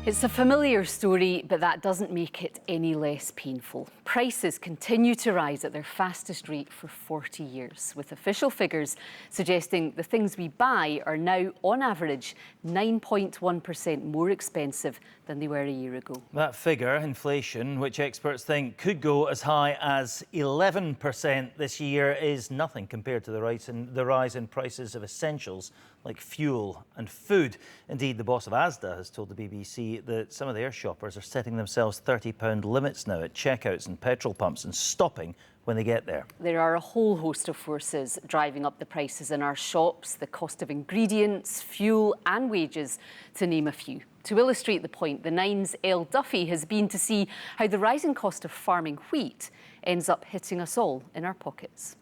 It's a familiar story, but that doesn't make it any less painful. Prices continue to rise at their fastest rate for 40 years, with official figures suggesting the things we buy are now, on average, 9.1% more expensive than they were a year ago. That figure, inflation, which experts think could go as high as 11% this year, is nothing compared to the rise in prices of essentials like fuel and food. Indeed, the boss of Asda has told the BBC that some of their shoppers are setting themselves £30 limits now at checkouts and petrol pumps and stopping when they get there. There are a whole host of forces driving up the prices in our shops, the cost of ingredients, fuel and wages, to name a few. To illustrate the point, the Nine's Elle Duffy has been to see how the rising cost of farming wheat ends up hitting us all in our pockets.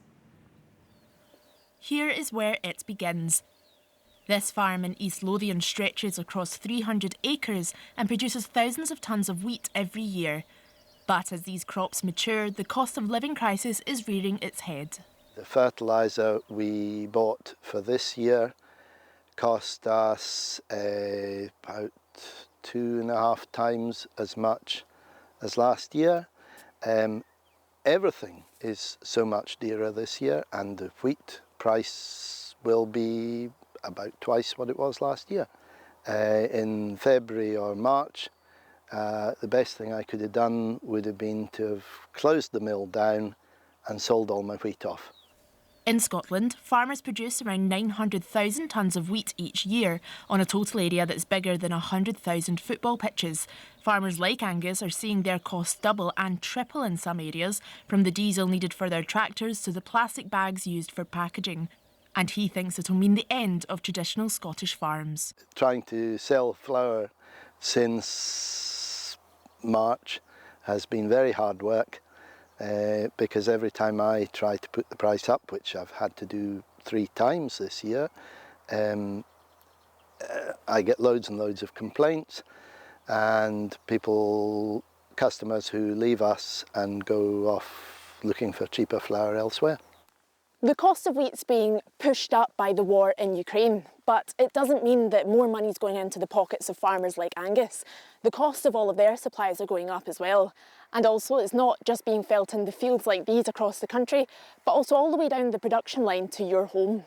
Here is where it begins. This farm in East Lothian stretches across 300 acres and produces thousands of tonnes of wheat every year. But as these crops mature, the cost of living crisis is rearing its head. The fertiliser we bought for this year cost us about 2.5 times as much as last year. Everything is so much dearer this year, and the wheat price will be about twice what it was last year. In February or March, the best thing I could have done would have been to have closed the mill down and sold all my wheat off. In Scotland, farmers produce around 900,000 tonnes of wheat each year on a total area that's bigger than 100,000 football pitches. Farmers like Angus are seeing their costs double and triple in some areas, from the diesel needed for their tractors to the plastic bags used for packaging. And he thinks it'll mean the end of traditional Scottish farms. Trying to sell flour since March has been very hard work. Because every time I try to put the price up, which I've had to do 3 times this year, I get loads and loads of complaints, and customers who leave us and go off looking for cheaper flour elsewhere. The cost of wheat's being pushed up by the war in Ukraine, but it doesn't mean that more money's going into the pockets of farmers like Angus. The cost of all of their supplies are going up as well. And also, it's not just being felt in the fields like these across the country, but also all the way down the production line to your home.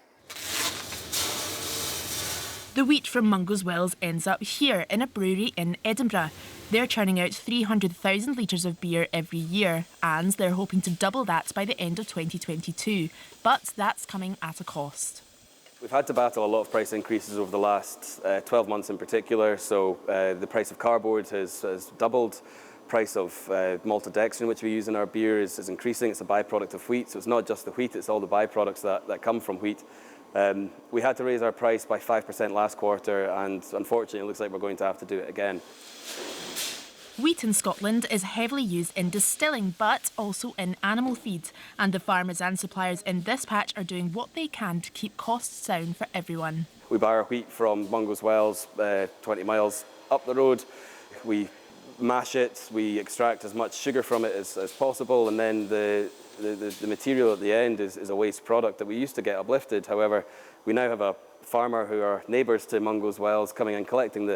The wheat from Mungo's Wells ends up here in a brewery in Edinburgh. They're churning out 300,000 litres of beer every year, and they're hoping to double that by the end of 2022. But that's coming at a cost. We've had to battle a lot of price increases over the last 12 months in particular. So the price of cardboard has doubled. Price of maltodextrin, which we use in our beer, is increasing. It's a byproduct of wheat, so it's not just the wheat, it's all the byproducts that come from wheat. We had to raise our price by 5% last quarter, and unfortunately it looks like we're going to have to do it again. Wheat in Scotland is heavily used in distilling, but also in animal feed, and the farmers and suppliers in this patch are doing what they can to keep costs down for everyone. We buy our wheat from Mungo's Wells, 20 miles up the road. We mash it, we extract as much sugar from it as possible, and then the material at the end is a waste product that we used to get uplifted. However, we now have a farmer who are neighbours to Mungo's Wells coming and collecting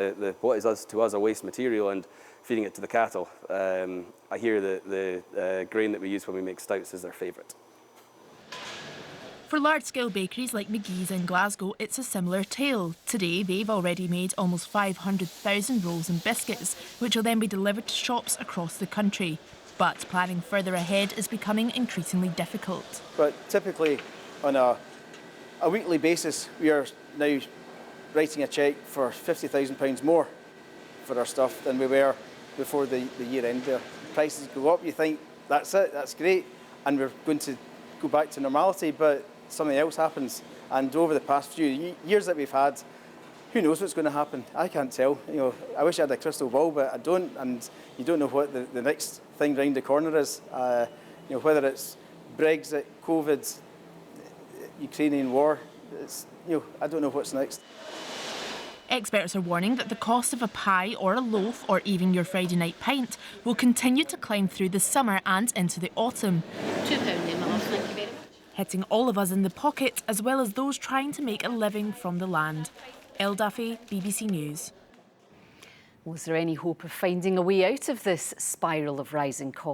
what is to us a waste material and feeding it to the cattle. I hear that the grain that we use when we make stouts is their favourite. For large-scale bakeries like McGee's in Glasgow, it's a similar tale. Today, they've already made almost 500,000 rolls and biscuits, which will then be delivered to shops across the country. But planning further ahead is becoming increasingly difficult. But typically, on a weekly basis, we are now writing a cheque for £50,000 more for our stuff than we were before the year end there. Prices go up, you think, that's it, that's great, and we're going to go back to normality, but something else happens. And over the past few years that we've had, who knows what's going to happen? I can't tell. I wish I had a crystal ball, but I don't, and you don't know what the next thing round the corner is. Whether it's Brexit, COVID, Ukrainian war, I don't know what's next. Experts are warning that the cost of a pie or a loaf or even your Friday night pint will continue to climb through the summer and into the autumn. £2 then, my love, thank you very much. Hitting all of us in the pocket, as well as those trying to make a living from the land. Elle Duffy, BBC News. Was there any hope of finding a way out of this spiral of rising costs?